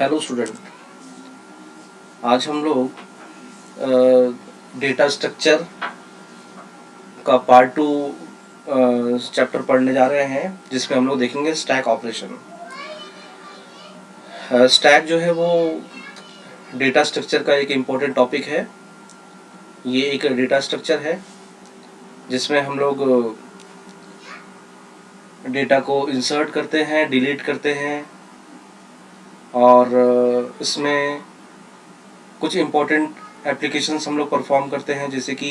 Hello student, आज हम लोग डेटा स्ट्रक्चर का पार्ट 2 चैप्टर पढ़ने जा रहे हैं, जिसमें हम लोग देखेंगे स्टैक ऑपरेशन। स्टैक जो है वो डेटा स्ट्रक्चर का एक इम्पोर्टेंट टॉपिक है। ये एक डेटा स्ट्रक्चर है जिसमें हम लोग डेटा को इंसर्ट करते हैं, डिलीट करते हैं, और इसमें कुछ इम्पोर्टेंट एप्लीकेशंस हम लोग परफॉर्म करते हैं, जैसे कि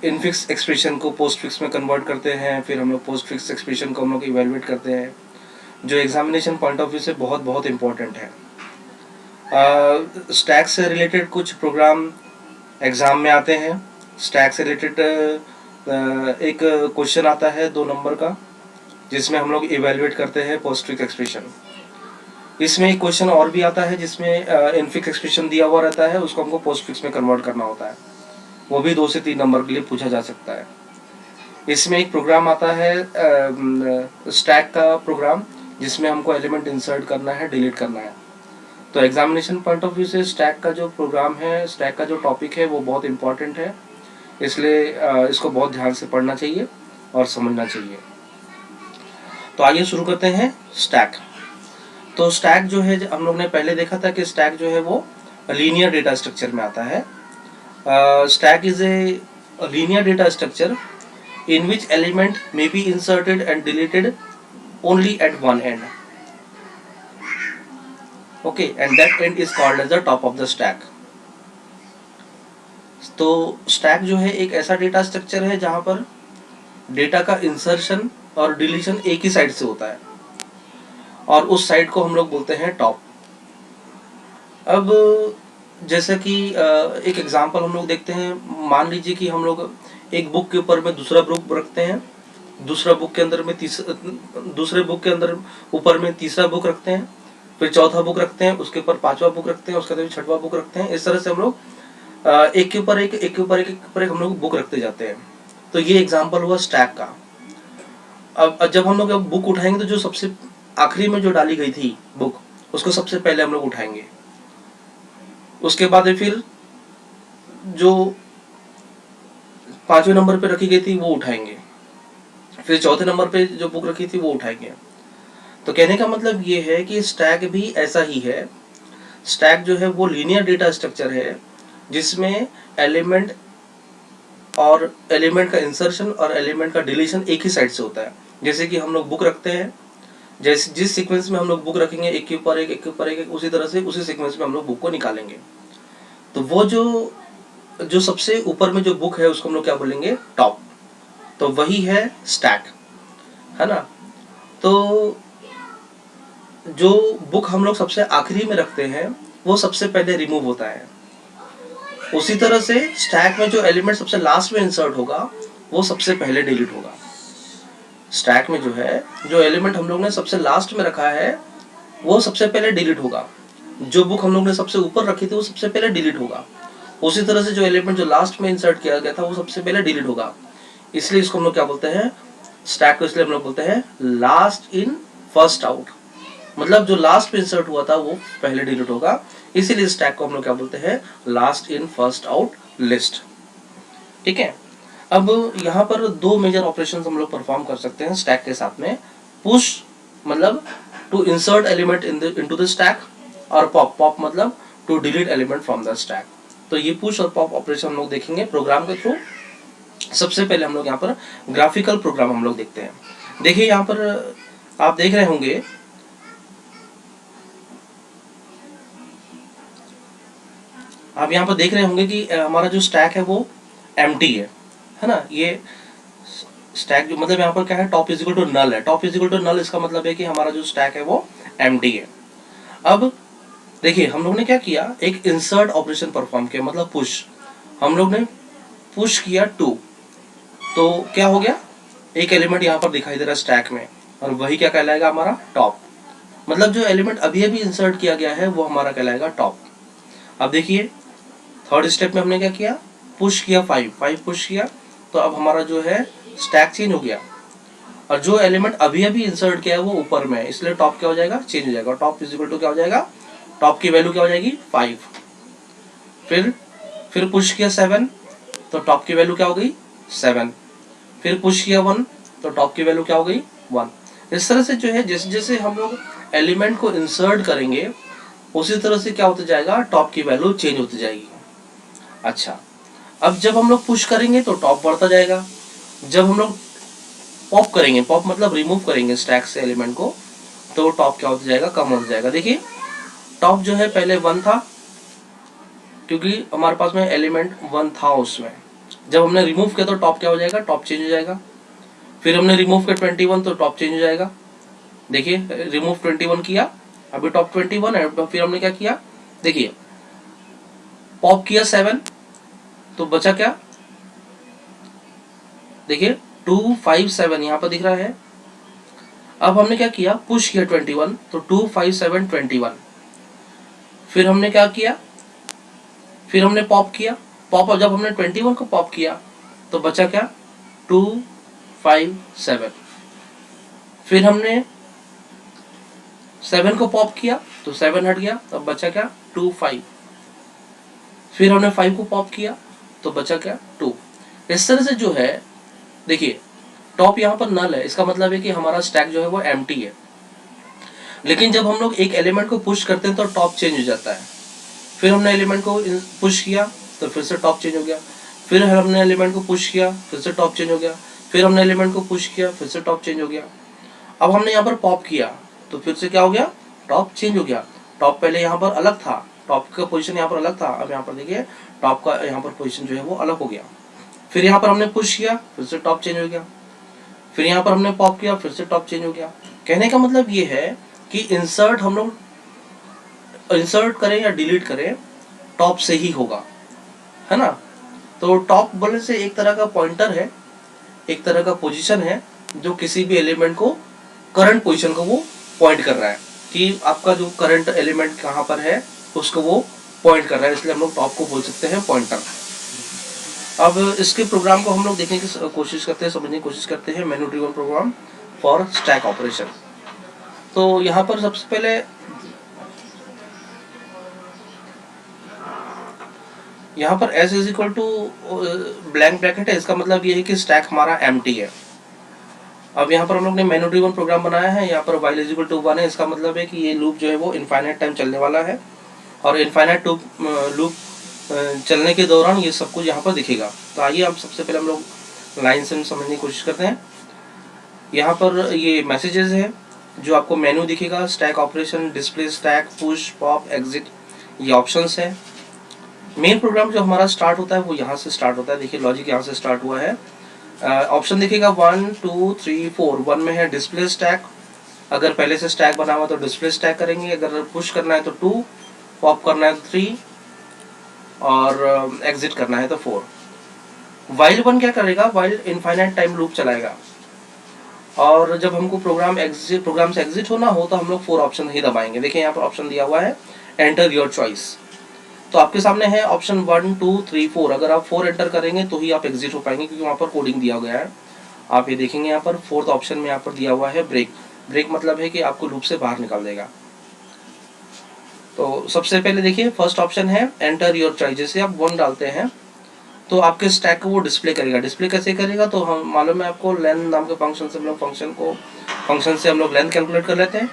इनफिक्स एक्सप्रेशन को पोस्ट फिक्स में कन्वर्ट करते हैं। फिर हम लोग पोस्ट फिक्स एक्सप्रेशन को हम लोग इवेलुएट करते हैं, जो एग्जामिनेशन पॉइंट ऑफ व्यू से बहुत बहुत इम्पोर्टेंट है। स्टैक से रिलेटेड कुछ प्रोग्राम एग्ज़ाम में आते हैं। स्टैक से रिलेटेड एक क्वेश्चन आता है 2 नंबर का, जिसमें हम लोग इवेलुएट करते हैं पोस्ट फिक्स एक्सप्रेशन। इसमें एक क्वेश्चन और भी आता है जिसमें इनफिक्स एक्सप्रेशन दिया हुआ रहता है, उसको हमको पोस्ट फिक्स में कन्वर्ट करना होता है। वो भी 2 से 3 नंबर के लिए पूछा जा सकता है। इसमें एक प्रोग्राम आता है स्टैक का प्रोग्राम, जिसमें हमको एलिमेंट इंसर्ट करना है, डिलीट करना है। तो एग्जामिनेशन पॉइंट ऑफ व्यू से स्टैक का जो प्रोग्राम है, स्टैक का जो टॉपिक है, वो बहुत इंपॉर्टेंट है। इसलिए इसको बहुत ध्यान से पढ़ना चाहिए और समझना चाहिए। तो आइए शुरू करते हैं स्टैक। तो स्टैक जो है, हम लोग ने पहले देखा था कि स्टैक जो है वो लीनियर डेटा स्ट्रक्चर में आता है। Stack is a linear data structure in which element may be inserted and deleted only at one end. Okay, and that end is called as the top of the stack. तो stack जो है एक ऐसा data structure है जहाँ पर data का insertion और डिलीशन एक ही साइड से होता है, और उस साइड को हम लोग बोलते हैं टॉप। अब जैसे कि एक एग्जांपल हम लोग देखते हैं। मान लीजिए कि हम लोग एक बुक के ऊपर में दूसरा बुक रखते हैं, दूसरा बुक के अंदर में दूसरे बुक के अंदर ऊपर में तीसरा बुक रखते हैं, फिर चौथा बुक रखते हैं, उसके ऊपर 5वां बुक रखते हैं, उसके बाद छठवां बुक रखते हैं। इस तरह से हम लोग एक के ऊपर एक, एक के ऊपर एक हम लोग बुक रखते जाते हैं। तो ये एग्जाम्पल हुआ स्टैक का। अब जब हम लोग बुक उठाएंगे तो जो सबसे आखिरी में जो डाली गई थी बुक, उसको सबसे पहले हम लोग उठाएंगे। उसके बाद फिर जो 5वें नंबर पे रखी गई थी वो उठाएंगे, फिर चौथे नंबर पे जो बुक रखी थी वो उठाएंगे। तो कहने का मतलब ये है कि स्टैक भी ऐसा ही है। स्टैक जो है वो लीनियर डेटा स्ट्रक्चर है, जिसमें एलिमेंट का इंसर्शन और एलिमेंट का डिलीशन एक ही साइड से होता है। जैसे कि हम लोग बुक रखते हैं, जैसे जिस सीक्वेंस में हम लोग बुक रखेंगे, एक के ऊपर एक, एक के ऊपर एक, उसी तरह से उसी सीक्वेंस में हम लोग बुक को निकालेंगे। तो वो जो सबसे ऊपर में जो बुक है उसको हम लोग क्या बोलेंगे? टॉप। तो वही है स्टैक, है ना। तो जो बुक हम लोग सबसे आखिरी में रखते हैं वो सबसे पहले रिमूव होता है। उसी तरह से स्टैक में जो एलिमेंट सबसे लास्ट में इंसर्ट होगा वो सबसे पहले डिलीट होगा। स्टैक में जो है, जो एलिमेंट हम लोग ने सबसे लास्ट में रखा है वो सबसे पहले डिलीट होगा। जो बुक हम लोग ने सबसे ऊपर रखी थी वो सबसे पहले डिलीट होगा। उसी तरह से जो एलिमेंट जो लास्ट में इंसर्ट किया गया था वो सबसे पहले डिलीट होगा। इसलिए इसको हम लोग क्या बोलते हैं? स्टैक को इसलिए हम लोग बोलते हैं लास्ट इन फर्स्ट आउट। मतलब जो लास्ट में इंसर्ट हुआ था वो पहले डिलीट होगा, इसीलिए स्टैक को हम लोग क्या बोलते हैं? Last in first out list. ठीक है। अब यहाँ पर 2 मेजर ऑपरेशंस हम लोग परफॉर्म कर सकते हैं स्टैक के साथ में। पुश मतलब to insert element into the stack, और पॉप मतलब to delete element from the stack. तो ये पुश और पॉप ऑपरेशन हम लोग देखेंगे प्रोग्राम के थ्रू। सबसे पहले हम लोग यहाँ पर ग्राफिकल प्रोग्राम हम लोग देखते हैं। देखिए यहाँ पर आप देख रहे होंगे, आप यहाँ पर देख रहे होंगे कि हमारा जो स्टैक है वो एम्प्टी है ना। ये स्टैक जो मतलब यहाँ पर क्या है? Top is equal to null है। Top is equal to null, इसका मतलब है कि हमारा जो स्टैक है वो एम्प्टी है। अब देखिए हम लोग ने क्या किया, एक इंसर्ट ऑपरेशन परफॉर्म किया, मतलब पुश। हम लोग ने पुश किया 2, तो क्या हो गया? एक एलिमेंट यहाँ पर दिखाई दे रहा है स्टैक में, और वही क्या कहलाएगा? हमारा टॉप। मतलब जो एलिमेंट अभी अभी इंसर्ट किया गया है वो हमारा कहलाएगा टॉप। अब देखिए थर्ड स्टेप में हमने क्या किया? पुश किया 5 पुश किया, तो अब हमारा जो है स्टैक चेंज हो गया। और जो एलिमेंट अभी अभी इंसर्ट किया है वो ऊपर में है, इसलिए टॉप क्या हो जाएगा, चेंज हो जाएगा। टॉप इज इक्वल टू क्या हो जाएगा, टॉप की वैल्यू क्या हो जाएगी 5। फिर पुश किया 7 तो टॉप की वैल्यू क्या हो गई 7। फिर पुश किया 1 तो टॉप की वैल्यू क्या हो गई 1। इस तरह से जो है जैसे जैसे हम लोग एलिमेंट को इंसर्ट करेंगे उसी तरह से क्या होता जाएगा, टॉप की वैल्यू चेंज होती जाएगी। अच्छा, अब जब हम लोग पुश करेंगे तो टॉप बढ़ता जाएगा। जब हम लोग पॉप करेंगे, पॉप मतलब रिमूव करेंगे स्टैक से एलिमेंट को, तो टॉप क्या होता जाएगा, कम होता जाएगा। देखिए टॉप जो है पहले 1 था क्योंकि हमारे पास में एलिमेंट 1 था उसमें। जब हमने रिमूव किया तो टॉप क्या हो जाएगा, टॉप चेंज हो जाएगा। फिर हमने रिमूव किया 21 तो टॉप चेंज हो जाएगा। देखिए रिमूव 21 किया, अभी टॉप 21 है। फिर हमने क्या किया, देखिए पॉप किया 7 तो बचा क्या, देखिए 2 5 7 यहाँ पर दिख रहा है। अब हमने क्या किया, पुश किया 21 तो 2 5 7 21। फिर हमने क्या किया, फिर हमने पॉप किया। पॉप, जब हमने 21 को पॉप किया तो बचा क्या, 2 5 7। फिर हमने 7 को पॉप किया तो 7 हट गया, तब बचा क्या 2 5। फिर हमने 5 को पॉप किया तो बचा क्या 2। इस तरह से जो है, देखिए टॉप यहाँ पर नल है, इसका मतलब है कि हमारा स्टैक जो है वो एम्प्टी है। लेकिन जब हम लोग एक एलिमेंट को पुश करते हैं तो टॉप चेंज हो जाता है। फिर हमने एलिमेंट को पुश किया तो फिर से टॉप चेंज हो गया। फिर हमने एलिमेंट को पुश किया फिर से टॉप चेंज हो गया। फिर हमने एलिमेंट को पुश किया फिर से टॉप चेंज हो गया। अब हमने यहाँ पर पॉप किया तो फिर से क्या हो गया, टॉप चेंज हो गया। टॉप पहले यहाँ पर अलग था, टॉप का पोजीशन यहाँ पर अलग था, अब यहाँ पर देखिए टॉप का यहाँ पर पोजीशन जो है वो अलग हो गया। फिर यहाँ पर हमने पुश किया फिर से टॉप चेंज हो गया। फिर यहाँ पर हमने पॉप किया फिर से टॉप चेंज हो गया। कहने का मतलब ये है कि इंसर्ट हम लोग इंसर्ट करें या डिलीट करें टॉप से ही होगा, है ना। तो टॉप बोलने से एक तरह का पॉइंटर है, एक तरह का पोजीशन है जो किसी भी एलिमेंट को करंट पोजीशन को वो पॉइंट कर रहा है कि आपका जो करंट एलिमेंट कहाँ पर है उसको वो पॉइंट कर रहा है, इसलिए हम लोग टॉप को बोल सकते हैं पॉइंटर। अब इसके प्रोग्राम को हम लोग देखने की कोशिश करते हैं, समझने की कोशिश करते हैं। Menu driven program for stack operation. तो यहाँ पर सबसे पहले यहाँ पर s is equal to blank bracket है, इसका मतलब ये है कि स्टैक हमारा एम्प्टी है। अब यहाँ पर हम लोग ने मेनू ड्रिवन प्रोग्राम बनाया है, यहाँ पर while इज इक्वल टू 1 है, इसका मतलब है कि ये लूप जो है वो इनफाइनाइट टाइम चलने वाला है और इनफाइनाइट लूप चलने के दौरान ये सब कुछ यहाँ पर दिखेगा। तो आइए अब सबसे पहले हम लोग लाइन से समझने की कोशिश करते हैं। यहाँ पर ये मैसेजेस है जो आपको मेनू दिखेगा, stack operation, display stack, push, pop, exit, ये ऑप्शंस है। मेन प्रोग्राम जो हमारा स्टार्ट होता है वो यहाँ से स्टार्ट होता है। देखिए लॉजिक यहाँ से स्टार्ट हुआ है। ऑप्शन दिखेगा 1 2 3 4। 1 में है डिस्प्ले स्टैक, अगर पहले से स्टैक बना हुआ तो डिस्प्ले स्टैक करेंगे, अगर पुश करना है तो 2, पॉप करना है तो 3 और एग्जिट करना है तो 4। वाइल 1 क्या करेगा, वाइल इनफाइनाइट टाइम लूप चलाएगा और जब हमको प्रोग्राम से एग्जिट होना हो तो हम लोग 4 ऑप्शन ही दबाएंगे। देखिए यहाँ पर ऑप्शन दिया हुआ है एंटर योर चॉइस, तो आपके सामने है ऑप्शन 1 2 3 4। अगर आप 4 एंटर करेंगे तो ही आप एग्जिट हो पाएंगे क्योंकि वहाँ पर कोडिंग दिया गया है। आप ये देखेंगे यहाँ पर 4th ऑप्शन में यहाँ पर दिया हुआ है ब्रेक। ब्रेक मतलब है कि आपको लूप से बाहर निकाल देगा। तो सबसे पहले देखिए फर्स्ट ऑप्शन है एंटर योर चॉइस। जैसे आप 1 डालते हैं तो आपके स्टैक को वो डिस्प्ले करेगा। डिस्प्ले कैसे करेगा, तो हम मालूम है आपको, लेंथ नाम के फंक्शन से हम लोग फंक्शन से हम लोग लेंथ कैलकुलेट कर लेते हैं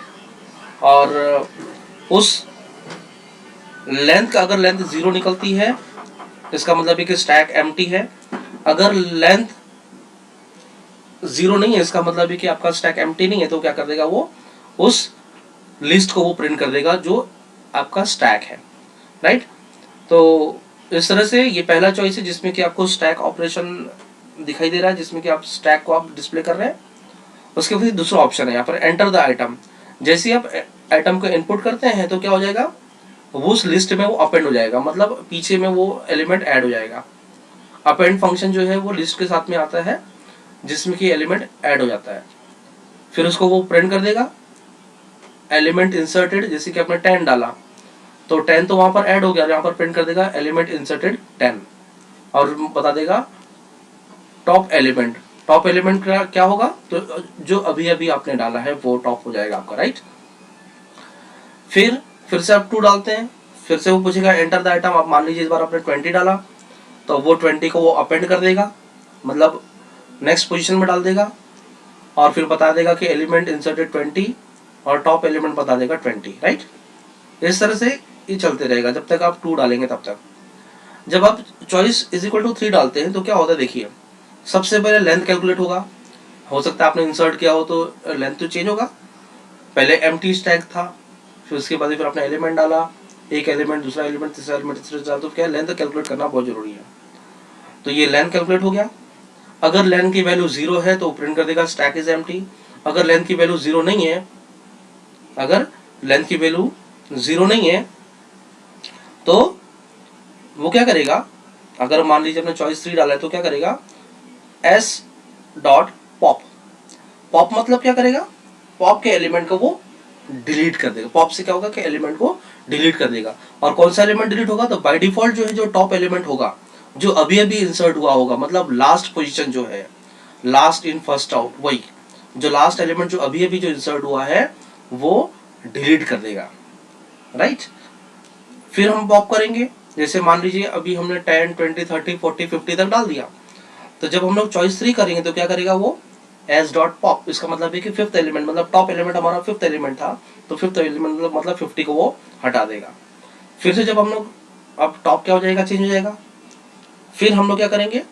और उस लेंथ का अगर लेंथ 0 निकलती है इसका मतलब है कि स्टैक एम्प्टी है। अगर लेंथ 0 नहीं है इसका मतलब है कि आपका स्टैक एम्प्टी नहीं है। तो क्या कर देगा, वो उस लिस्ट को वो प्रिंट कर देगा जो आपका स्टैक है, राइट। तो इस तरह से ये पहला चॉइस है जिसमें कि आपको स्टैक ऑपरेशन दिखाई दे रहा है, जिसमें कि आप स्टैक को आप डिस्प्ले कर रहे हैं। उसके बाद दूसरा ऑप्शन है यहाँ पर एंटर द आइटम। जैसे आप आइटम को इनपुट करते हैं तो क्या हो जाएगा, वो उस लिस्ट में वो अपेंड हो जाएगा, मतलब पीछे में वो एलिमेंट ऐड हो जाएगा। अपेंड फंक्शन जो है वो लिस्ट के साथ में आता है जिसमें कि एलिमेंट ऐड हो जाता है। फिर उसको वो प्रिंट कर देगा एलिमेंट इंसर्टेड। जैसे कि आपने 10 डाला तो 10 तो वहां पर ऐड हो गया, यहाँ पर प्रिंट कर देगा एलिमेंट इंसर्टेड 10 और बता देगा टॉप एलिमेंट टॉप एलिमेंट का क्या होगा, तो जो अभी अभी आपने डाला है वो टॉप हो जाएगा आपका, राइट। फिर से आप 2 डालते हैं, फिर से वो पूछेगा एंटर द आइटम। आप मान लीजिए इस बार आपने 20 डाला, तो वो 20 को वो अपेंड कर देगा, मतलब नेक्स्ट पोजीशन में डाल देगा, और फिर बता देगा कि एलिमेंट इंसर्टेड 20 और टॉप एलिमेंट बता देगा 20, राइट। इस तरह से ये चलते रहेगा जब तक आप 2 डालेंगे तब तक। जब आप चॉइस इज इक्वल टू 3 डालते हैं तो क्या होता है, देखिए सबसे पहले लेंथ कैलकुलेट होगा। हो सकता है आपने इंसर्ट किया हो तो लेंथ तो चेंज होगा। पहले एम्प्टी स्टैक था, फिर उसके बाद फिर आपने एलिमेंट डाला, एक एलिमेंट, दूसरा एलिमेंट, तीसरा एलिमेंट, तीसरा, तो क्या लेंथ कैलकुलेट करना बहुत जरूरी है। तो ये लेंथ कैलकुलेट हो गया। अगर लेंथ की वैल्यू 0 है तो प्रिंट कर देगा स्टैक इज एम्प्टी। अगर लेंथ की वैल्यू 0 नहीं है, अगर लेंथ की वैल्यू 0 नहीं है तो वो क्या करेगा, अगर मान लीजिए आपने चॉइस 3 डाला है तो क्या करेगा, एस डॉट पॉप। पॉप मतलब क्या करेगा, पॉप के एलिमेंट को वो डिलीट कर देगा। पॉप से क्या होगा कि एलिमेंट को डिलीट कर देगा। और कौन सा एलिमेंट डिलीट होगा, तो बाय डिफॉल्ट जो है, जो टॉप एलिमेंट होगा, जो अभी अभी इंसर्ट हुआ होगा, मतलब लास्ट पोजीशन जो है, लास्ट इन फर्स्ट आउट, वही जो लास्ट एलिमेंट जो अभी अभी जो इंसर्ट हुआ है वो डिलीट कर देगा, राइट। फिर हम पॉप करेंगे, जैसे मान लीजिए अभी हमने 10, 20, 30, 40, 50 तक डाल दिया। तो जब हम लोग चॉइस 3 करेंगे तो क्या करेगा वो, एस डॉट पॉप। इसका मतलब है कि फिफ्थ एलिमेंट, मतलब टॉप एलिमेंट हमारा फिफ्थ एलिमेंट था, तो फिफ्थ एलिमेंट मतलब 50 को वो हटा देगा। फिर से जब हम लोग, अब टॉप क्या हो जाएगा, चेंज हो जाएगा। फिर हम लोग क्या करेंगे,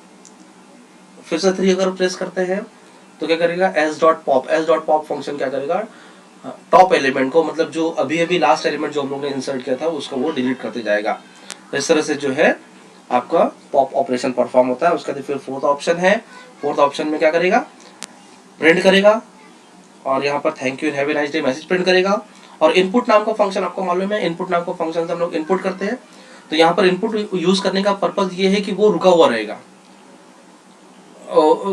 फिर से 3 अगर प्रेस करते हैं तो क्या करेगा, S dot pop. S dot pop function क्या करेगा, टॉप एलिमेंट को, मतलब जो अभी अभी लास्ट एलिमेंट जो हम लोग ने इंसर्ट किया था उसको वो डिलीट करते जाएगा। इस तरह से जो है आपका पॉप ऑपरेशन परफॉर्म होता है। उसके बाद फिर फोर्थ ऑप्शन है। फोर्थ ऑप्शन में क्या करेगा, प्रिंट करेगा, और यहाँ पर thank you have a nice day message print करेगा। और इनपुट नाम का फंक्शन आपको मालूम है, इनपुट नाम का फंक्शन से हम लोग इनपुट करते हैं। तो यहाँ पर इनपुट यूज करने का पर्पज ये है कि वो रुका हुआ रहेगा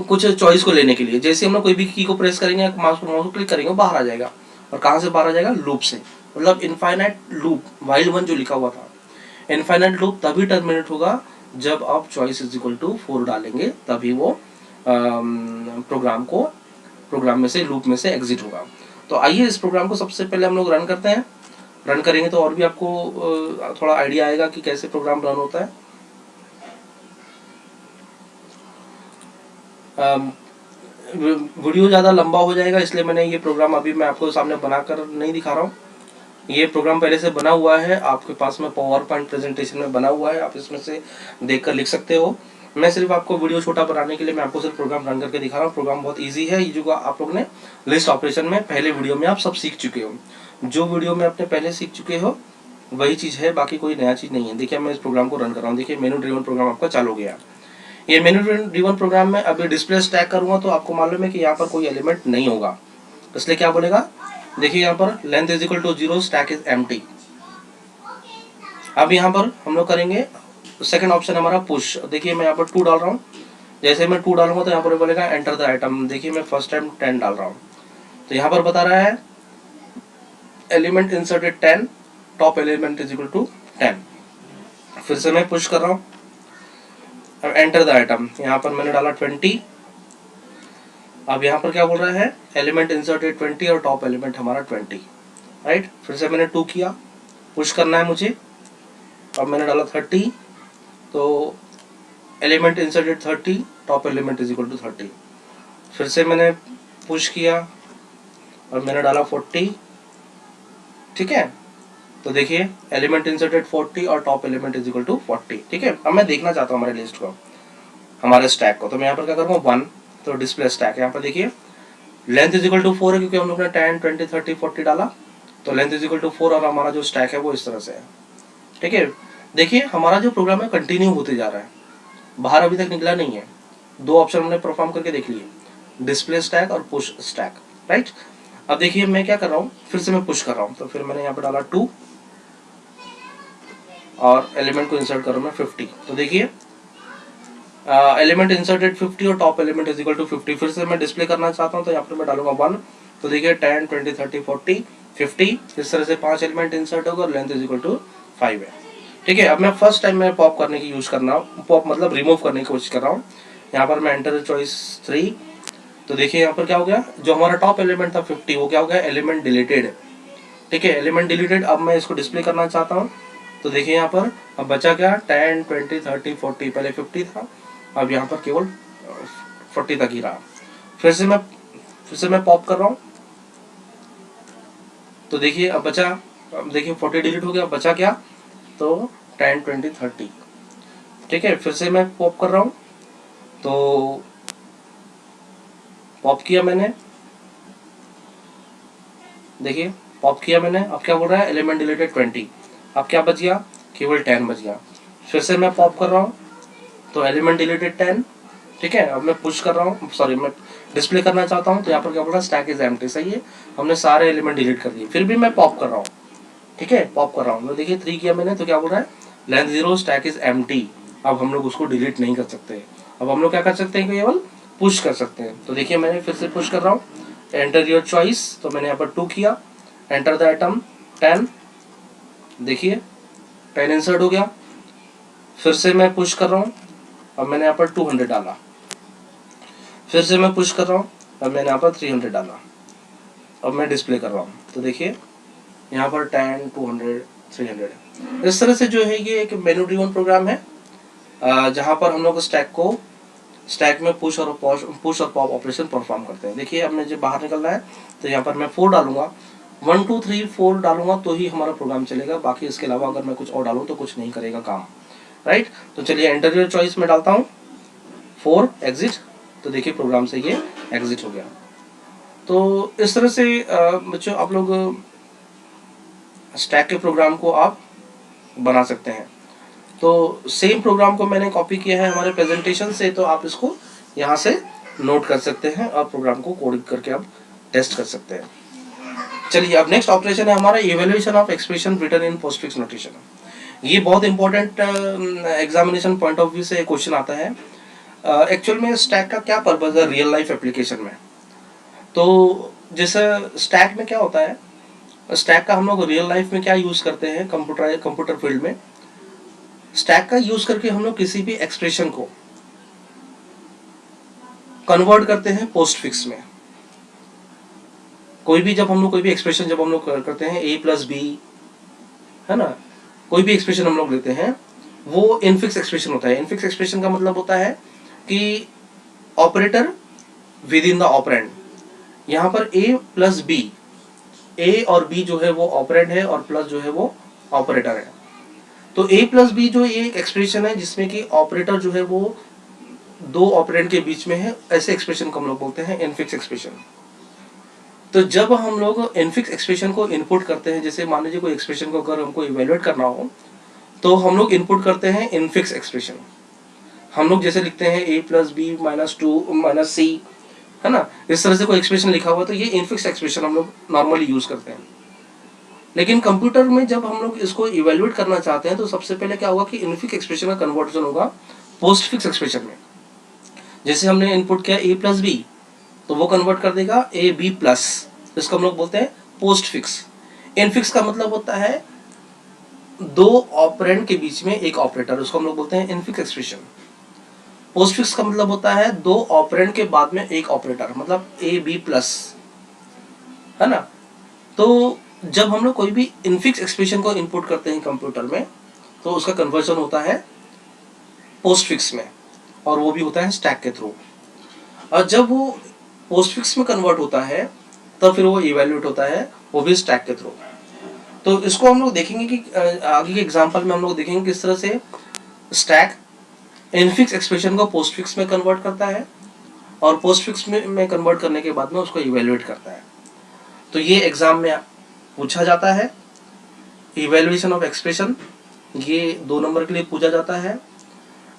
कुछ चॉइस को लेने के लिए। जैसे हम लोग कोई भी की को प्रेस करेंगे, माउस को क्लिक करेंगे, बाहर आ जाएगा। और कहाँ से बाहर आ जाएगा, लूप से, मतलब इनफाइनाइट लूप, वाइल वन जो लिखा हुआ था। इनफाइनाइट लूप तभी टर्मिनेट होगा जब आप चॉइस इज इक्वल टू 4 डालेंगे, तभी वो प्रोग्राम में से, लूप में से एग्जिट होगा। तो आइए इस प्रोग्राम को सबसे पहले हम लोग रन करते हैं। रन करेंगे तो और भी आपको थोड़ा आइडिया आएगा कि कैसे प्रोग्राम रन होता है। वीडियो ज़्यादा लंबा हो जाएगा, इसलिए मैंने ये प्रोग्राम अभी मैं आपको सामने बनाकर नहीं दिखा रहा हूँ। ये प्रोग्राम पहले से बना हुआ है, आपके पास में पावर पॉइंट प्रेजेंटेशन में बना हुआ है, आप इसमें से देखकर लिख सकते हो। मैं सिर्फ आपको वीडियो छोटा बनाने के लिए मैं आपको सिर्फ प्रोग्राम रन करके दिखा रहा हूँ। प्रोग्राम बहुत इजी है, ये जो आप लोग ने लिस्ट ऑपरेशन में पहले वीडियो में आप सब सीख चुके हो। जो वीडियो में आपने पहले सीख चुके हो वही चीज़ है, बाकी कोई नया चीज़ नहीं है। देखिए मैं इस प्रोग्राम को रन कर रहा हूँ, देखिए मेनू ड्रिवन प्रोग्राम आपका चालू हो गया। ये मेनू ड्रिवन प्रोग्राम में अभी डिस्प्ले स्टैक करूँगा तो आपको मालूम है कि यहाँ पर कोई एलिमेंट नहीं होगा, इसलिए क्या बोलेगा, देखिए यहाँ पर length is equal to 0, stack is empty. अब यहाँ पर हम लोग करेंगे सेकंड ऑप्शन हमारा पुश। देखिए मैं यहाँ पर 2 डाल रहा हूँ, जैसे मैं 2 डालूंगा तो यहाँ पर बोलेगा एंटर द आइटम। देखिए मैं फर्स्ट टाइम 10 डाल रहा हूँ, तो यहाँ पर बता रहा है element inserted 10, top element is equal to 10। फिर से मैं पुश कर रहा हूँ, अब एंटर द आइटम, यहाँ पर मैंने डाला 20। अब यहाँ पर क्या बोल रहा है, एलिमेंट इंसर्टेड 20 और टॉप एलिमेंट हमारा 20, राइट। फिर से मैंने 2 किया, पुश करना है मुझे। अब मैंने डाला 30, तो element inserted 30, top element is equal to 30। फिर से मैंने पुश किया और मैंने डाला 40, ठीक है। तो देखिए एलिमेंट इंसर्टेड 40 और top element is equal to 40, ठीक है। अब मैं देखना चाहता हूँ हमारे लिस्ट को, हमारे स्टैक को। तो मैं यहाँ पर क्या करूँगा 1, तो डिस्प्ले स्टैक। यहाँ पर देखिए लेंथ इज इक्वल टू 4 है, क्योंकि हम लोग ने 10, 20, 30, 40 डाला, तो लेंथ इज इक्वल टू 4 और हमारा जो स्टैक है वो इस तरह से है, ठीक है। देखिए हमारा जो प्रोग्राम है कंटिन्यू होते जा रहा है, बाहर अभी तक निकला नहीं है। 2 ऑप्शन हमने परफॉर्म करके देख लिए, डिस्प्ले स्टैक और पुश स्टैक, राइट। अब देखिए मैं क्या कर रहा हूँ, फिर से मैं पुश कर रहा हूँ, तो फिर मैंने यहाँ पे डाला 2 और एलिमेंट को इंसर्ट कर रहा हूँ मैं 50। तो देखिए एलिमेंट इंसर्टेड 50 और top element is equal to 50। फिर से मैं डिस्प्ले करना चाहता हूँ, तो यहाँ पर मैं डालूंगा 1। तो देखिए 10, 20, 30, 40, 50, इस तरह से 5 एलिमेंट इंसर्ट होगा और लेंथ इज इक्वल टू 5 है, ठीक है। अब मैं फर्स्ट टाइम पॉप करने की यूज करना, पॉप मतलब रिमूव करने की कोशिश कर रहा हूँ। यहाँ पर मैं एंटर चॉइस 3 तो देखिए यहाँ पर क्या हो गया, जो हमारा टॉप एलिमेंट था 50 वो क्या हो गया, एलिमेंट डिलीटेड। ठीक है, एलिमेंट डिलीटेड। अब मैं इसको डिस्प्ले करना चाहता हूँ, तो देखिए यहाँ पर अब बचा क्या, 10 20 30 40, पहले 50 था, अब यहाँ पर केवल 40 तक ही रहा। फिर से मैं पॉप कर रहा हूँ, तो देखिए अब बचा, अब देखिए 40 डिलीट हो गया, बचा क्या, तो 10 20 30। ठीक है, फिर से मैं पॉप कर रहा हूँ, तो पॉप किया मैंने, देखिए पॉप किया मैंने, अब क्या बोल रहा है, एलिमेंट डिलीटेड 20। अब क्या बच गया, केवल 10 बच गया। फिर से मैं पॉप कर रहा हूँ, तो एलिमेंट डिलीटेड 10। ठीक है, अब मैं पुश कर रहा हूँ, सॉरी मैं डिस्प्ले करना चाहता हूँ, तो यहाँ पर क्या बोल रहा है, स्टैक इज एम्प्टी। सही है, हमने सारे एलिमेंट डिलीट कर दिए, फिर भी मैं पॉप कर रहा हूँ। ठीक है, पॉप कर रहा हूँ, तो देखिए 3 किया मैंने, तो क्या बोल रहा है, लेंथ 0 स्टैक इज एम्प्टी। अब हम लोग उसको डिलीट नहीं कर सकते, अब हम लोग क्या कर सकते हैं, केवल पुश कर सकते हैं। तो देखिए मैंने फिर से पुश कर रहा हूँ, एंटर योर चॉइस, तो मैंने यहाँ पर 2 किया, एंटर द आइटम 10, देखिए 10 इंसर्ट हो गया। फिर से मैं पुश कर रहा हूँ, अब मैंने यहाँ पर 200 डाला, फिर से मैं पुश कर रहा हूँ, अब मैंने यहाँ पर 300 डाला। अब मैं डिस्प्ले कर रहा हूँ, तो देखिए यहाँ पर 10 200 300। इस तरह से जो है ये एक मेनू ड्रिवन प्रोग्राम है, जहाँ पर हम लोग स्टैक में पुश और पॉप ऑपरेशन परफॉर्म करते हैं। देखिए अब मुझे बाहर निकलना है, तो यहाँ पर मैं 4 डालूंगा, 1 2 3 4 डालूंगा तो ही हमारा प्रोग्राम चलेगा, बाकी इसके अलावा अगर मैं कुछ और डालूँ तो कुछ नहीं करेगा काम। राइट, तो चलिए एंटर योर चॉइस में डालता हूँ, 4 एग्जिट, तो देखिए प्रोग्राम से ये एग्जिट हो गया। तो इस तरह से बच्चों आप लोग स्टैक के प्रोग्राम को आप बना सकते हैं। तो सेम प्रोग्राम को मैंने कॉपी किया है हमारे प्रेजेंटेशन से, तो आप इसको यहाँ से नोट कर सकते हैं और प्रोग्राम को कोड करके आप टेस्ट कर सकते हैं। चलिए अब नेक्स्ट ऑपरेशन है हमारा evaluation of expression written in postfix notation. ये बहुत important examination point of view से क्वेश्चन आता है। एक्चुअल में स्टैक का क्या पर्पज है रियल लाइफ एप्लीकेशन में, तो जैसे स्टैक में क्या होता है, स्टैक का हम लोग रियल लाइफ में क्या यूज करते हैं, कंप्यूटर फील्ड में स्टैक का यूज करके हम लोग किसी भी एक्सप्रेशन को कन्वर्ट करते हैं पोस्टफिक्स में। कोई भी जब हम लोग कोई भी एक्सप्रेशन जब हम लोग करते हैं a+b, है ना, कोई भी एक्सप्रेशन हम लोग लेते हैं वो इनफिक्स एक्सप्रेशन होता है। इनफिक्स एक्सप्रेशन का मतलब होता है कि operator with in the operand. यहाँ पर a+b, a और b जो है वो ऑपरेंड है और प्लस जो है वो ऑपरेटर है। तो a+b जो ये एक्सप्रेशन है जिसमें कि ऑपरेटर जो है वो दो ऑपरेंड के बीच में है, ऐसे एक्सप्रेशन को हम लोग बोलते हैं इनफिक्स एक्सप्रेशन। तो जब हम लोग इनफिक्स एक्सप्रेशन को इनपुट करते हैं, जैसे मान लीजिए कोई एक्सप्रेशन को अगर हमको इवेल्युएट करना हो तो हम लोग इनपुट करते हैं इनफिक्स एक्सप्रेशन। हम लोग जैसे लिखते हैं a+b - 2 - c, है ना, इस तरह से कोई एक्सप्रेशन लिखा हुआ तो ये इनफिक्स एक्सप्रेशन हम लोग नॉर्मली यूज करते हैं। लेकिन कंप्यूटर में जब हम लोग इसको इवेल्युएट करना चाहते हैं तो सबसे पहले क्या होगा कि इनफिक्स एक्सप्रेशन का कन्वर्जन होगा पोस्टफिक्स एक्सप्रेशन में। जैसे हमने इनपुट किया a+b, तो वो कन्वर्ट कर देगा ab+, इसको हम लोग बोलते हैं पोस्टफिक्स। इनफिक्स का मतलब होता है दो ऑपरेंड के बीच में एक ऑपरेटर, उसको हम लोग बोलते हैं इनफिक्स एक्सप्रेशन। पोस्टफिक्स का मतलब होता है दो ऑपरेंड के बाद में एक ऑपरेटर, मतलब ab+, है ना। तो जब हम लोग कोई भी इनफिक्स एक्सप्रेशन को इनपुट करते हैं कंप्यूटर में तो उसका कन्वर्जन होता है पोस्टफिक्स में, और वो भी होता है स्टैक के थ्रू। और जब वो पोस्टफिक्स में कन्वर्ट होता है तब फिर वो इवैल्यूएट होता है, वो भी स्टैक के थ्रू। तो इसको हम लोग देखेंगे कि आगे के एग्जांपल में हम लोग देखेंगे किस तरह से स्टैक इनफिक्स एक्सप्रेशन को पोस्टफिक्स में कन्वर्ट करता है और पोस्टफिक्स में कन्वर्ट करने के बाद में उसको इवैल्यूएट करता है। तो ये एग्जाम में पूछा जाता है। इवैल्यूएशन ऑफ एक्सप्रेशन ये 2 नंबर के लिए पूछा जाता है,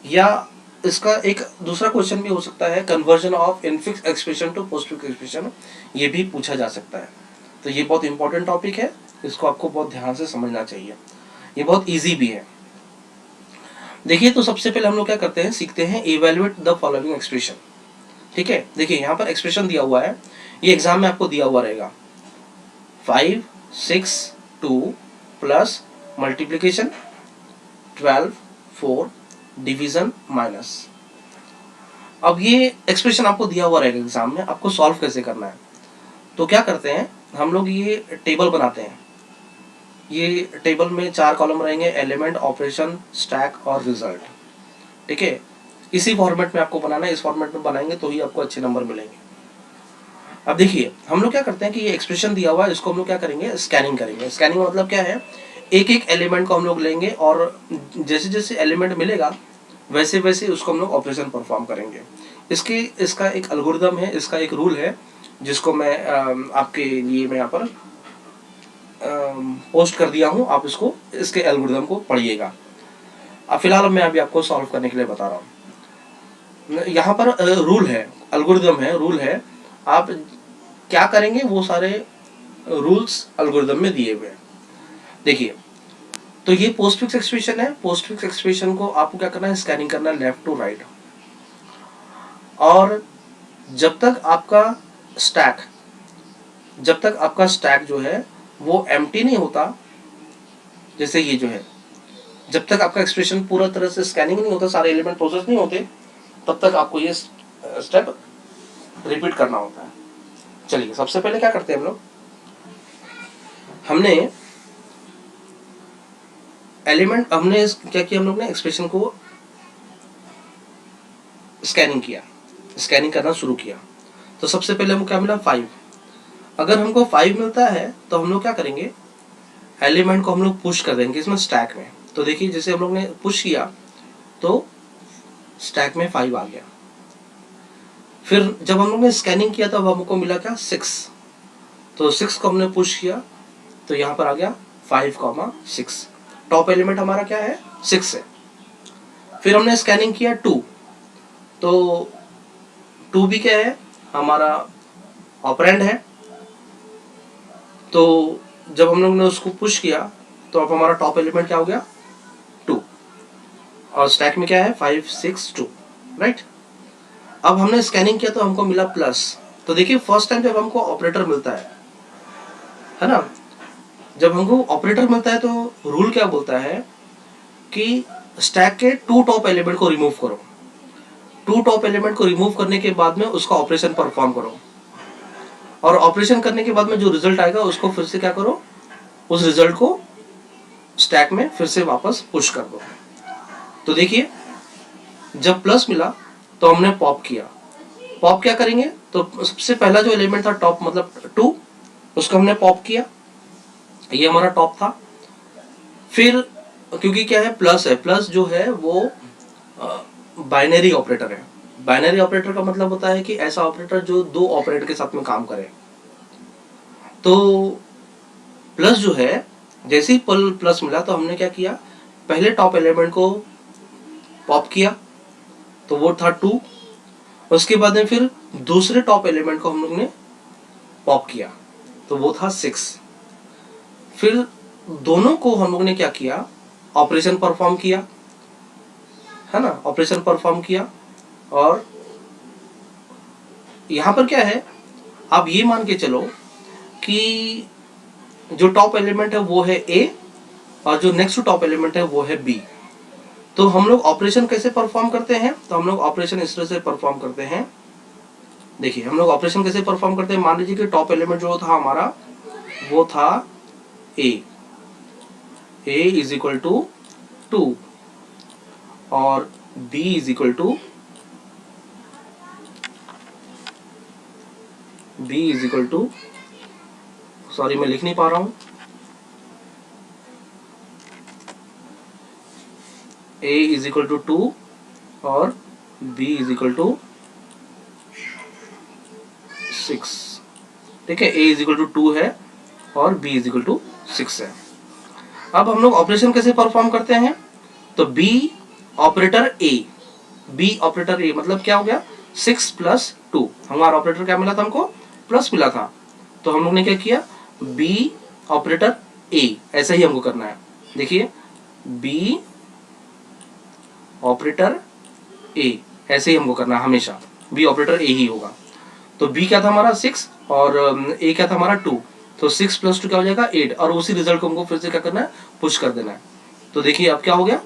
या इसका एक दूसरा क्वेश्चन भी हो सकता है conversion of infix expression to postfix expression, ये भी पूछा जा सकता है। तो ये बहुत इंपॉर्टेंट टॉपिक है, इसको आपको बहुत ध्यान से समझना चाहिए, ये बहुत इजी भी है। देखिए तो सबसे पहले हम लोग क्या करते हैं, सीखते हैं इवैल्यूएट द फॉलोइंग एक्सप्रेशन। ठीक है, देखिए यहाँ पर एक्सप्रेशन दिया हुआ है, ये एग्जाम में आपको दिया हुआ रहेगा 5 6 2 प्लस मल्टीप्लीकेशन 12 4 डिवीजन माइनस। अब ये एक्सप्रेशन आपको दिया हुआ रहेगा एग्जाम में, आपको सॉल्व कैसे करना है। तो क्या करते हैं हम लोग, ये टेबल बनाते हैं। ये टेबल में 4 कॉलम रहेंगे, एलिमेंट, ऑपरेशन, स्टैक और रिजल्ट। ठीक है, इसी फॉर्मेट में आपको बनाना है, इस फॉर्मेट में बनाएंगे तो ही आपको अच्छे नंबर मिलेंगे। अब देखिए हम लोग क्या करते हैं कि ये एक्सप्रेशन दिया हुआ है, इसको हम लोग क्या करेंगे, स्कैनिंग करेंगे। स्कैनिंग मतलब क्या है, एक एक एलिमेंट को हम लोग लेंगे और जैसे जैसे एलिमेंट मिलेगा वैसे वैसे उसको हम लोग ऑपरेशन परफॉर्म करेंगे। इसका एक एल्गोरिदम है, इसका एक रूल है, जिसको मैं आपके लिए मैं यहाँ पर पोस्ट कर दिया हूँ। आप इसको, इसके एल्गोरिदम को पढ़िएगा। अब फिलहाल मैं अभी आपको सॉल्व करने के लिए बता रहा हूँ। यहाँ पर रूल है, एल्गोरिदम है, रूल है। आप क्या करेंगे वो सारे रूल्स एल्गोरिदम में दिए हुए हैं। देखिए, तो ये पोस्टफिक्स एक्सप्रेशन है। पोस्टफिक्स एक्सप्रेशन को आपको क्या करना है, स्कैनिंग करना है लेफ्ट टू राइट। और जब तक आपका स्टैक जो है वो एम्प्टी नहीं होता, जैसे ये जो है, जब तक आपका एक्सप्रेशन पूरा तरह से स्कैनिंग नहीं होता, सारे एलिमेंट प्रोसेस नहीं होते, तब तक आपको ये स्टेप रिपीट करना होता है। चलिए सबसे पहले क्या करते हैं हम लोग, हमने क्या किया, हम लोग ने एक्सप्रेशन को स्कैनिंग करना शुरू किया। तो सबसे पहले हमको क्या मिला, 5। अगर हमको 5 मिलता है तो हम लोग क्या करेंगे, एलिमेंट को हम लोग पुश कर देंगे इसमें स्टैक में। तो देखिए जैसे हम लोग ने पुश किया तो स्टैक में 5 आ गया। फिर जब हम लोग ने स्कैनिंग किया तो हमको मिला क्या, 6। तो 6 को हमने पुश किया तो यहाँ पर आ गया 5,6। टॉप एलिमेंट हमारा क्या है, 6 है। फिर हमने स्कैनिंग किया 2, तो 2 भी क्या है, हमारा ऑपरेंड है। तो जब हम लोग ने उसको पुश किया तो अब हमारा टॉप एलिमेंट क्या हो गया, 2। और स्टैक में क्या है, 5, 6, 2, राइट। अब हमने स्कैनिंग किया तो हमको मिला प्लस। तो देखिए फर्स्ट टाइम जब हमको ऑपरेटर मिलता है ना, जब हमको ऑपरेटर मिलता है तो रूल क्या बोलता है कि स्टैक के 2 टॉप एलिमेंट को रिमूव करो। 2 टॉप एलिमेंट को रिमूव करने के बाद में उसका ऑपरेशन परफॉर्म करो, और ऑपरेशन करने के बाद में जो रिजल्ट आएगा उसको फिर से क्या करो, उस रिजल्ट को स्टैक में फिर से वापस पुश कर दो। तो देखिए जब प्लस मिला तो हमने पॉप किया। पॉप क्या करेंगे, तो सबसे पहला जो एलिमेंट था टॉप मतलब 2, उसको हमने पॉप किया, ये हमारा टॉप था। फिर क्योंकि क्या है, प्लस है, प्लस जो है वो बाइनरी ऑपरेटर है। बाइनरी ऑपरेटर का मतलब होता है कि ऐसा ऑपरेटर जो 2 ऑपरेटर के साथ में काम करे। तो प्लस जो है, जैसे ही प्लस मिला तो हमने क्या किया, पहले टॉप एलिमेंट को पॉप किया तो वो था 2। उसके बाद में फिर दूसरे टॉप एलिमेंट को हम लोग ने पॉप किया तो वो था 6। फिर दोनों को हम लोग ने क्या किया, ऑपरेशन परफॉर्म किया, है ना, ऑपरेशन परफॉर्म किया। और यहां पर क्या है, आप ये मान के चलो कि जो टॉप एलिमेंट है वो है A और जो नेक्स्ट टॉप एलिमेंट है वो है B। तो हम लोग ऑपरेशन कैसे परफॉर्म करते हैं, तो हम लोग ऑपरेशन इस तरह से परफॉर्म करते हैं। देखिए हम लोग ऑपरेशन कैसे परफॉर्म करते हैं, मान लीजिए कि टॉप एलिमेंट जो था हमारा वो था A इज इक्वल टू 2 और B is equal to sorry मैं लिख नहीं पा रहा हूं, A इज इक्वल टू 2 और B इज इक्वल टू 6। ठीक है, A इज इक्वल टू 2 है और B इज इक्वल टू 6 है। अब हम लोग ऑपरेशन कैसे परफॉर्म करते हैं, तो B ऑपरेटर A मतलब क्या हो गया, 6 प्लस 2। हमारा ऑपरेटर क्या मिला था, हमको प्लस मिला था। तो हम लोग ने क्या किया, B ऑपरेटर A, ऐसा ही हमको करना है। देखिए B ऑपरेटर A, ऐसे ही हमको करना है हमेशा, B ऑपरेटर A ही होगा। तो B क्या था हमारा 6 और A क्या था हमारा 2। तो 6 प्लस 2 क्या हो जाएगा 8, और उसी रिजल्ट को हमको फिर से क्या करना है, पुश कर देना है। तो देखिए अब क्या हो गया,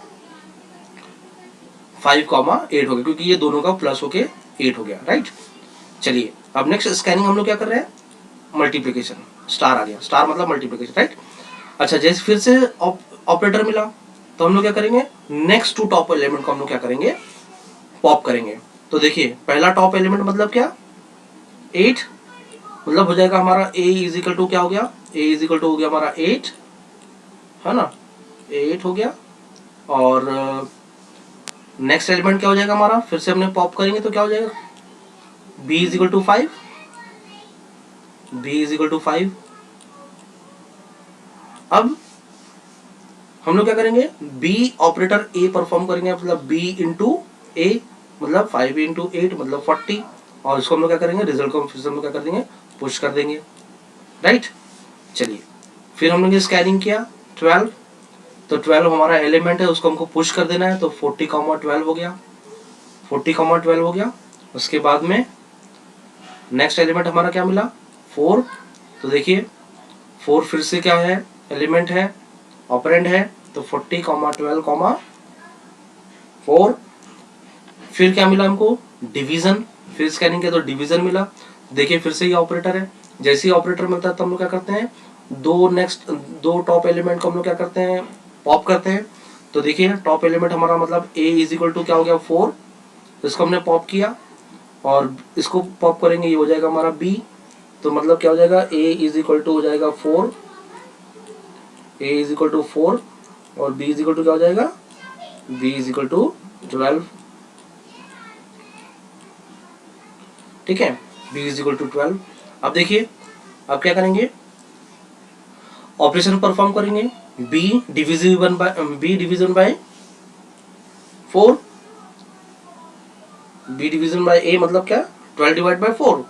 5,8 हो गया, क्योंकि ये दोनों का प्लस होके 8 हो गया, राइट। चलिए अब नेक्स्ट स्कैनिंग हम लोग क्या कर रहे हैं, मल्टीप्लिकेशन, स्टार आ गया, स्टार मतलब मल्टीप्लिकेशन, राइट। अच्छा जैसे फिर से ऑपरेटर मिला तो हम लोग क्या करेंगे, नेक्स्ट टू टॉप एलिमेंट को हम लोग क्या करेंगे, पॉप करेंगे। तो देखिए पहला टॉप एलिमेंट मतलब क्या, 8, मतलब हो जाएगा हमारा a इज इक्वल टू क्या हो गया, a इज इक्वल टू हो गया हमारा 8, है ना, 8 हो गया। और नेक्स्ट एलिमेंट क्या हो जाएगा हमारा, फिर से हमने पॉप करेंगे तो क्या हो जाएगा, b is equal to 5, b is equal to 5। अब हम लोग क्या करेंगे, b ऑपरेटर a परफॉर्म करेंगे, मतलब b इंटू ए, मतलब 5 इंटू 8 मतलब 40, और इसको हम लोग क्या करेंगे, रिजल्ट को फिर से हम लोग क्या कर देंगे, पुश कर देंगे, राइट। चलिए फिर हम लोग ये स्कैनिंग किया 12, तो 12 हमारा एलिमेंट है, उसको हमको पुश कर देना है, तो 40,12 हो गया, 40,12 हो गया। उसके बाद में नेक्स्ट एलिमेंट हमारा क्या मिला, 4। तो देखिए 4 फिर से क्या है, एलिमेंट है, ऑपरेंड है, तो 40,12, 4। फिर क्या मिला हमको, डिवीजन, फिर स्कैनिंग किया तो डिवीजन मिला। देखिए फिर से ये ऑपरेटर है, जैसे ही ऑपरेटर मिलता है तो हम लोग क्या करते हैं, दो टॉप एलिमेंट को हम लोग क्या करते हैं, पॉप करते हैं। तो देखिए टॉप एलिमेंट हमारा मतलब a इज इक्वल टू क्या हो गया, 4, इसको हमने पॉप किया, और इसको पॉप करेंगे, ये हो जाएगा हमारा b, तो मतलब क्या हो जाएगा, a इज इक्वल टू हो जाएगा 4, a इज इक्वल टू 4, और b इज इक्वल टू क्या हो जाएगा, b इज इक्वल टू 12, ठीक है, b इज इक्वल टू 12। अब देखिए अब क्या करेंगे, ऑपरेशन परफॉर्म करेंगे, b division bye 4, b division bye a मतलब क्या, 12 डिवाइड बाय 4,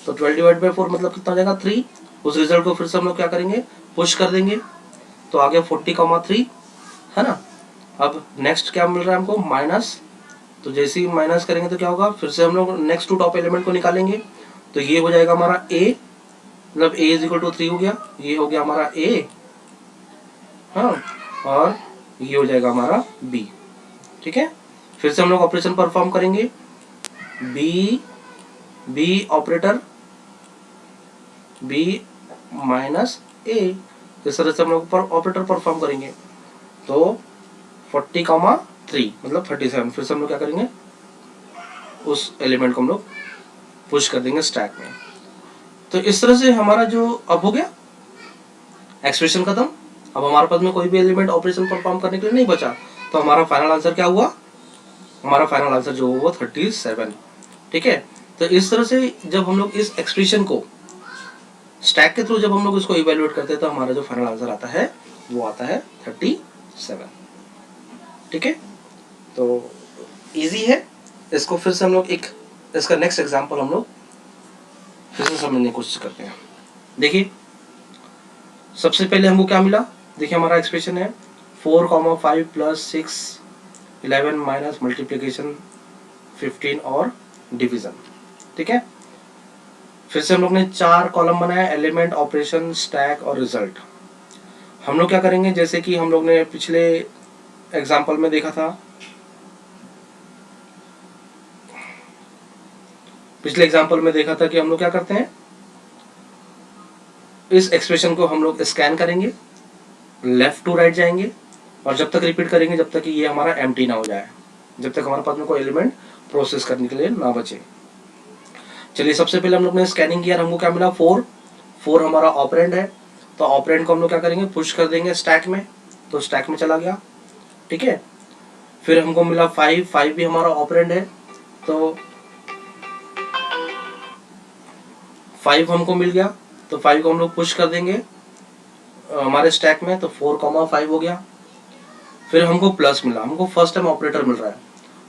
तो 12 डिवाइड बाय 4 मतलब कितना हो जाएगा, 3। उस रिजल्ट को फिर से हम लोग क्या करेंगे, पुश कर देंगे, तो आ गया 40,3, है ना। अब नेक्स्ट क्या मिल रहा है हमको, माइनस, तो जैसे ही माइनस करेंगे तो क्या होगा, फिर से हम लोग नेक्स्ट टू टॉप एलिमेंट को निकालेंगे, तो ये हो जाएगा हमारा a, मतलब a इज इक्वल टू 3 हो गया, ये हो गया हमारा a, हाँ, और ये हो जाएगा हमारा b, ठीक है। फिर से हम लोग ऑपरेशन परफॉर्म करेंगे, b operator b minus a, इस तरह से हम लोग ऑपरेटर परफॉर्म करेंगे, तो 40,3 मतलब 37, फिर से हम लोग क्या करेंगे, उस एलिमेंट को हम लोग पुश कर देंगे स्टैक में। तो इस तरह से हमारा जो अब हो गया एक्सप्रेशन खत्म। अब हमारे पास में कोई भी एलिमेंट ऑपरेशन परफॉर्म करने के लिए नहीं बचा, तो हमारा फाइनल आंसर क्या हुआ, हमारा फाइनल आंसर जो हुआ 37, ठीक है। तो इस तरह से जब हम लोग इस एक्सप्रेशन को स्टैक के थ्रू जब हम लोग इसको इवेल्युएट करते हैं, तो हमारा जो फाइनल आंसर आता है वो आता है 37, ठीक है। तो इजी है, इसको फिर से हम लोग एक इसका नेक्स्ट एग्जांपल हम लोग फिर से समझने की कोशिश करते हैं। देखिए सबसे पहले हमको क्या मिला, देखिए हमारा एक्सप्रेशन है 4,5 प्लस 6 11 माइनस मल्टीप्लीकेशन 15 और डिवीजन, ठीक है। फिर से हम लोग ने 4 कॉलम बनाया, एलिमेंट, ऑपरेशन, स्टैक और रिजल्ट। हम लोग क्या करेंगे, जैसे कि हम लोग ने पिछले एग्जाम्पल में देखा था, पिछले एग्जाम्पल में देखा था कि हम लोग क्या करते हैं, इस एक्सप्रेशन को हम लोग स्कैन करेंगे, लेफ्ट टू राइट जाएंगे, और जब तक रिपीट करेंगे जब तक कि ये हमारा एम्प्टी ना हो जाए, जब तक हमारे पास में कोई एलिमेंट प्रोसेस करने के लिए ना बचे। चलिए सबसे पहले हम लोग ने स्कैनिंग किया, हमको क्या मिला, 4 हमारा ऑपरेंड है, तो ऑपरेंड को हम लोग क्या करेंगे, पुश कर देंगे स्टैक में, तो स्टैक में चला गया, ठीक है। फिर हमको मिला 5 भी हमारा ऑपरेंड है, तो 5 हमको मिल गया, तो 5 को हम लोग पुश कर देंगे हमारे स्टैक में, तो 4,5 हो गया। फिर हमको प्लस मिला, हमको फर्स्ट टाइम ऑपरेटर मिल रहा है,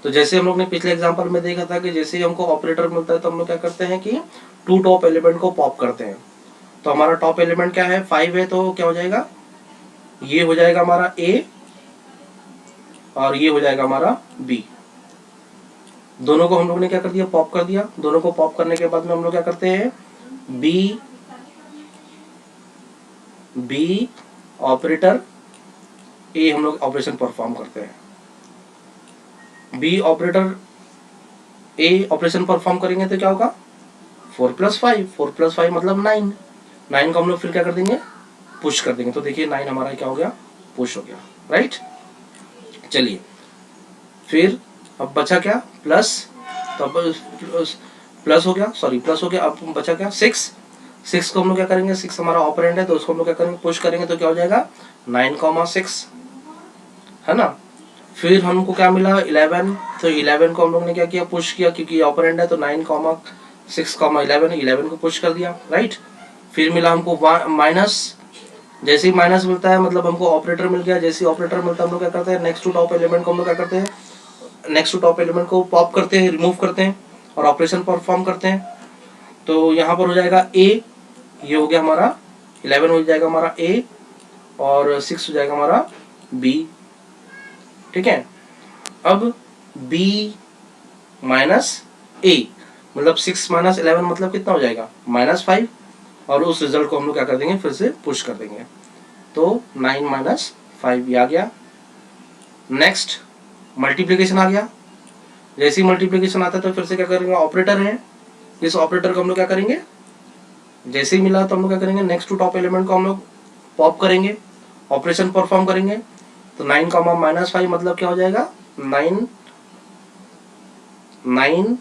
तो जैसे हम लोग ने पिछले एग्जांपल में देखा था कि जैसे ही हमको ऑपरेटर मिलता है तो हम लोग क्या करते हैं कि टू टॉप एलिमेंट को पॉप करते हैं। तो हमारा टॉप एलिमेंट क्या है, 5 है, तो क्या हो जाएगा, ये हो जाएगा हमारा a, और ये हो जाएगा हमारा b। दोनों को हम लोग ने क्या कर दिया, पॉप कर दिया। दोनों को पॉप करने के बाद में हम लोग क्या करते हैं, b ऑपरेटर a हम लोग ऑपरेशन परफॉर्म करते हैं। b ऑपरेटर ए ऑपरेशन परफॉर्म करेंगे तो क्या होगा 4 + 5, 4 + 5 मतलब 9, 9 को हम लोग फिर क्या कर देंगे पुश कर देंगे। तो देखिए 9 हमारा क्या हो गया पुश हो गया, राइट। चलिए फिर अब बचा क्या प्लस, तो अब प्लस हो गया, सॉरी प्लस हो गया। अब बचा क्या 6, 6 को हम लोग क्या करेंगे, 6 हमारा ऑपरेंड है तो उसको हम लोग क्या करेंगे पुश करेंगे तो क्या हो जाएगा 9, 6 है ना। फिर हमको क्या मिला 11, तो 11 को हम लोग ने क्या किया पुश किया, क्योंकि ऑपरेंड है तो 9, 6, 11 को पुश कर दिया, राइट। फिर मिला हमको माइनस, जैसे ही माइनस मिलता है मतलब हमको ऑपरेटर मिल गया। जैसे ही ऑपरेटर मिलता है हम लोग क्या करते हैं नेक्स्ट टू टॉप एलिमेंट को हम लोग क्या करते हैं, नेक्स्ट टू टॉप एलिमेंट को पॉप करते हैं, रिमूव करते हैं और ऑपरेशन परफॉर्म करते हैं। तो यहाँ पर हो जाएगा ए, ये हो गया हमारा 11 हो जाएगा हमारा ए और 6 हो जाएगा हमारा बी, ठीक है। अब b माइनस ए मतलब 6 - 11 मतलब कितना हो जाएगा -5, और उस रिजल्ट को हम लोग क्या कर देंगे फिर से पुश कर देंगे। तो 9 - 5 ये आ गया। नेक्स्ट मल्टीप्लिकेशन आ गया। जैसे ही मल्टीप्लिकेशन आता है तो फिर से क्या करेंगे ऑपरेटर है, इस ऑपरेटर को हम लोग क्या करेंगे जैसे ही मिला तो हम लोग क्या करेंगे नेक्स्ट टू टॉप एलिमेंट को हम लोग पॉप करेंगे, ऑपरेशन परफॉर्म करेंगे। तो 9, -5 मतलब क्या हो जाएगा 9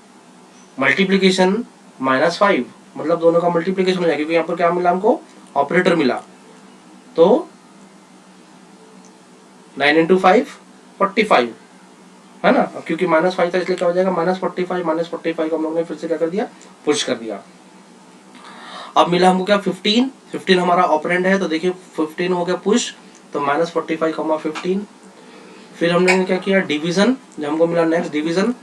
मल्टीप्लीकेशन -5 मतलब दोनों का मल्टीप्लीकेशन हो जाएगा, क्योंकि यहाँ पर क्या मिला हमको ऑपरेटर मिला। तो 9 × 5 45 है ना, क्योंकि -5 था इसलिए क्या हो जाएगा -45, -45 को हम लोग ने फिर से क्या कर दिया पुश कर दिया। अब मिला हमको क्या 15, 15 हमारा ऑपरेंड है तो देखिए 15 हो गया पुश, तो -45, 15। फिर हमने क्या किया डिवीजन, जब हमको मिला नेक्स्ट डिवीजन,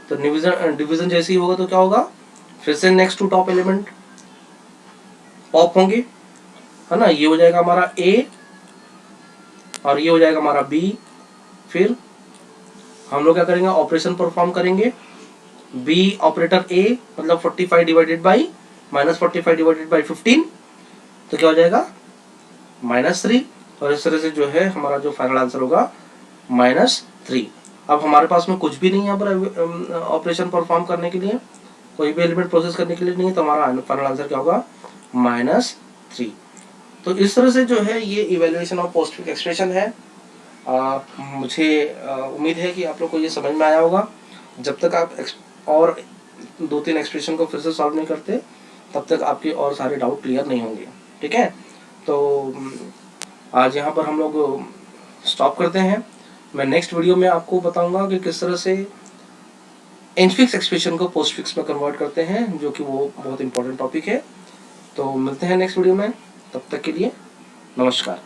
तो डिवीजन जैसे ही होगा तो क्या होगा फिर से next to top element pop होंगे, है ना। ये हो जाएगा हमारा ए और ये हो जाएगा हमारा बी। फिर हम लोग क्या करेंगे ऑपरेशन परफॉर्म करेंगे, बी ऑपरेटर ए मतलब 45 डिवाइडेड बाई -45 डिवाइडेड बाई 15 तो क्या हो जाएगा -3, और इस तरह से जो है हमारा जो फाइनल आंसर होगा -3। अब हमारे पास में कुछ भी नहीं है यहाँ पर ऑपरेशन परफॉर्म करने के लिए, कोई भी एलिमेंट प्रोसेस करने के लिए नहीं है, तो हमारा फाइनल आंसर क्या होगा -3। तो इस तरह से जो है ये इवेल्युएशन ऑफ पोस्टफिक्स एक्सप्रेशन है। मुझे उम्मीद है कि आप लोग को ये समझ में आया होगा। जब तक आप और 2-3 एक्सप्रेशन को फिर से सॉल्व नहीं करते तब तक आपके और सारे डाउट क्लियर नहीं होंगे, ठीक है। तो आज यहाँ पर हम लोग स्टॉप करते हैं। मैं नेक्स्ट वीडियो में आपको बताऊंगा कि किस तरह से इनफिक्स एक्सप्रेशन को पोस्टफिक्स में कन्वर्ट करते हैं, जो कि वो बहुत इंपॉर्टेंट टॉपिक है। तो मिलते हैं नेक्स्ट वीडियो में, तब तक के लिए नमस्कार।